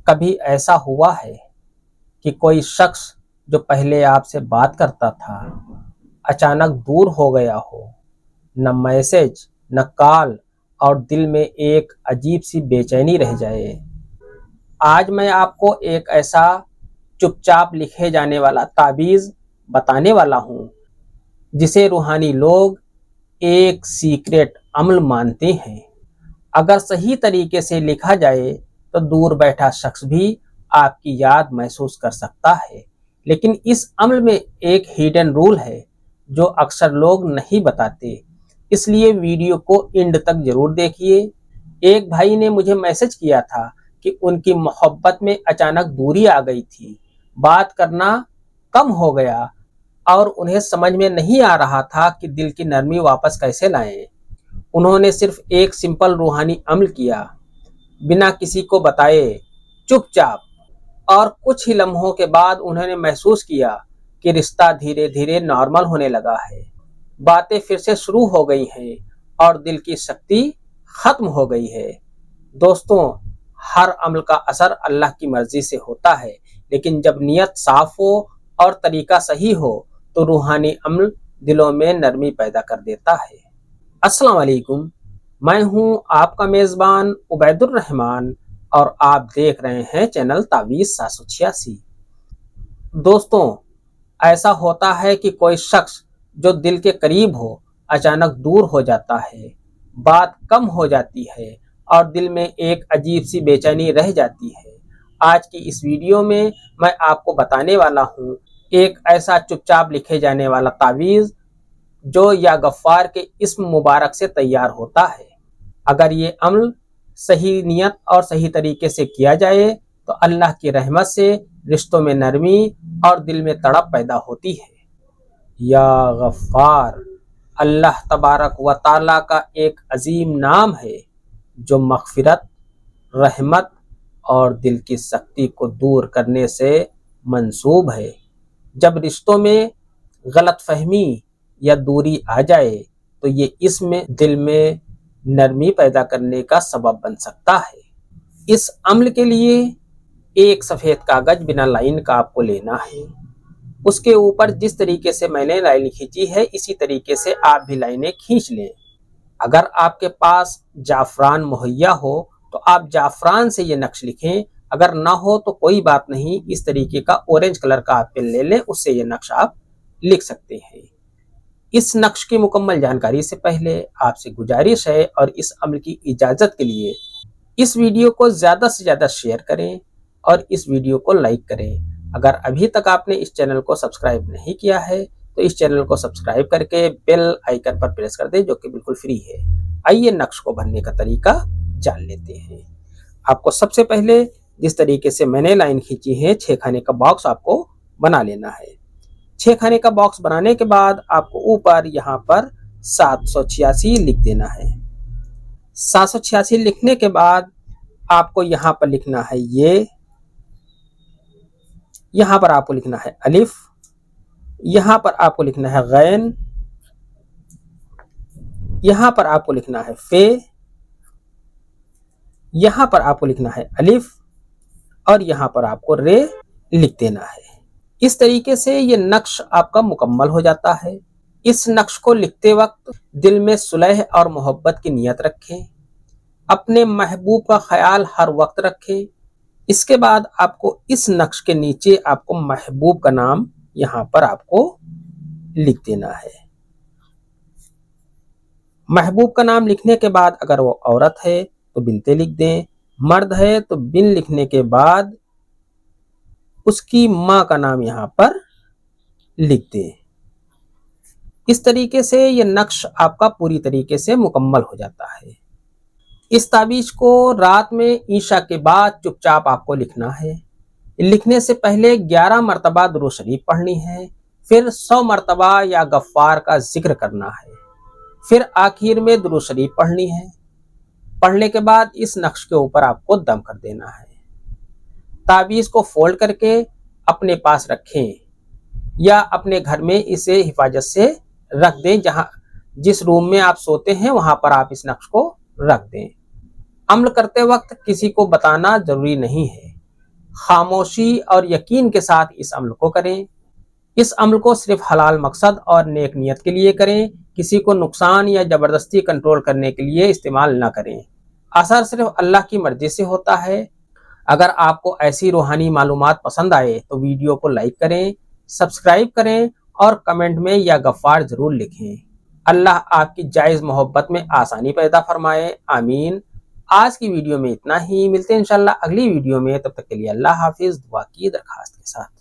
कभी ऐसा हुआ है कि कोई शख्स जो पहले आपसे बात करता था अचानक दूर हो गया हो? न मैसेज, न कॉल, और दिल में एक अजीब सी बेचैनी रह जाए। आज मैं आपको एक ऐसा चुपचाप लिखे जाने वाला ताबीज बताने वाला हूँ जिसे रूहानी लोग एक सीक्रेट अमल मानते हैं। अगर सही तरीके से लिखा जाए तो दूर बैठा शख्स भी आपकी याद महसूस कर सकता है। लेकिन इस अमल में एक हिडन रूल है जो अक्सर लोग नहीं बताते, इसलिए वीडियो को एंड तक जरूर देखिए। एक भाई ने मुझे मैसेज किया था कि उनकी मोहब्बत में अचानक दूरी आ गई थी, बात करना कम हो गया और उन्हें समझ में नहीं आ रहा था कि दिल की नरमी वापस कैसे लाएं। उन्होंने सिर्फ एक सिंपल रूहानी अमल किया, बिना किसी को बताए, चुपचाप, और कुछ ही लम्हों के बाद उन्होंने महसूस किया कि रिश्ता धीरे धीरे नॉर्मल होने लगा है। बातें फिर से शुरू हो गई हैं और दिल की शक्ति खत्म हो गई है। दोस्तों, हर अमल का असर अल्लाह की मर्जी से होता है, लेकिन जब नीयत साफ हो और तरीका सही हो तो रूहानी अमल दिलों में नरमी पैदा कर देता है। अस्सलाम वालेकुम, मैं हूं आपका मेज़बान उबैदुर रहमान और आप देख रहे हैं चैनल तावीज़ 786। दोस्तों, ऐसा होता है कि कोई शख्स जो दिल के करीब हो अचानक दूर हो जाता है, बात कम हो जाती है और दिल में एक अजीब सी बेचैनी रह जाती है। आज की इस वीडियो में मैं आपको बताने वाला हूँ एक ऐसा चुपचाप लिखे जाने वाला तावीज़ जो या गफ्फार के इस्म मुबारक से तैयार होता है। अगर ये अमल सही नियत और सही तरीके से किया जाए तो अल्लाह की रहमत से रिश्तों में नरमी और दिल में तड़प पैदा होती है। या गफ्फार अल्लाह तबारक व ताला का एक अजीम नाम है जो मग़फ़िरत, रहमत और दिल की सख्ती को दूर करने से मंसूब है। जब रिश्तों में गलतफहमी या दूरी आ जाए तो ये इसमें दिल में नरमी पैदा करने का सबब बन सकता है। इस अमल के लिए एक सफ़ेद कागज़ बिना लाइन का आपको लेना है। उसके ऊपर जिस तरीके से मैंने लाइन खींची है इसी तरीके से आप भी लाइनें खींच लें। अगर आपके पास जाफ़रान मुहैया हो तो आप जाफ़रान से ये नक्श लिखें, अगर ना हो तो कोई बात नहीं, इस तरीके का ऑरेंज कलर का आप पेन ले लें, उससे ये नक्श आप लिख सकते हैं। इस नक्श की मुकम्मल जानकारी से पहले आपसे गुजारिश है और इस अमल की इजाज़त के लिए इस वीडियो को ज़्यादा से ज़्यादा शेयर करें और इस वीडियो को लाइक करें। अगर अभी तक आपने इस चैनल को सब्सक्राइब नहीं किया है तो इस चैनल को सब्सक्राइब करके बेल आइकन पर प्रेस कर दें, जो कि बिल्कुल फ्री है। आइए नक्श को भरने का तरीका जान लेते हैं। आपको सबसे पहले जिस तरीके से मैंने लाइन खींची है 6 खाने का बॉक्स आपको बना लेना है। 6 खाने का बॉक्स बनाने के बाद आपको ऊपर यहाँ पर 786 लिख देना है। 786 लिखने के बाद आपको यहाँ पर लिखना है यहाँ पर आपको लिखना है अलिफ, यहाँ पर आपको लिखना है गैन, यहाँ पर आपको लिखना है फे, यहाँ पर आपको लिखना है अलिफ और यहाँ पर आपको रे लिख देना है। इस तरीके से ये नक्श आपका मुकम्मल हो जाता है। इस नक्श को लिखते वक्त दिल में सुलह और मोहब्बत की नीयत रखें, अपने महबूब का ख्याल हर वक्त रखें। इसके बाद आपको इस नक्श के नीचे आपको महबूब का नाम यहाँ पर आपको लिख देना है। महबूब का नाम लिखने के बाद अगर वो औरत है तो बिनते लिख दें, मर्द है तो बिन लिखने के बाद उसकी माँ का नाम यहाँ पर लिख दें। इस तरीके से ये नक्श आपका पूरी तरीके से मुकम्मल हो जाता है। इस ताबीज को रात में ईशा के बाद चुपचाप आपको लिखना है। लिखने से पहले 11 मरतबा दुरूद शरीफ पढ़नी है, फिर 100 मरतबा या गफ्फार का जिक्र करना है, फिर आखिर में दुरूद शरीफ पढ़नी है। पढ़ने के बाद इस नक्श के ऊपर आपको दम कर देना है। ताबीज को फोल्ड करके अपने पास रखें या अपने घर में इसे हिफाजत से रख दें। जिस रूम में आप सोते हैं वहां पर आप इस नक्श को रख दें। अमल करते वक्त किसी को बताना जरूरी नहीं है। खामोशी और यकीन के साथ इस अमल को करें। इस अमल को सिर्फ हलाल मकसद और नेक नियत के लिए करें, किसी को नुकसान या जबरदस्ती कंट्रोल करने के लिए इस्तेमाल न करें। असर सिर्फ अल्लाह की मर्जी से होता है। अगर आपको ऐसी रूहानी मालूमात पसंद आए तो वीडियो को लाइक करें, सब्सक्राइब करें और कमेंट में या गफ्फार जरूर लिखें। अल्लाह आपकी जायज़ मोहब्बत में आसानी पैदा फरमाए, आमीन। आज की वीडियो में इतना ही, मिलते हैं इंशाल्लाह अगली वीडियो में। तब तक के लिए अल्लाह हाफिज़, दुआ की दरखास्त के साथ।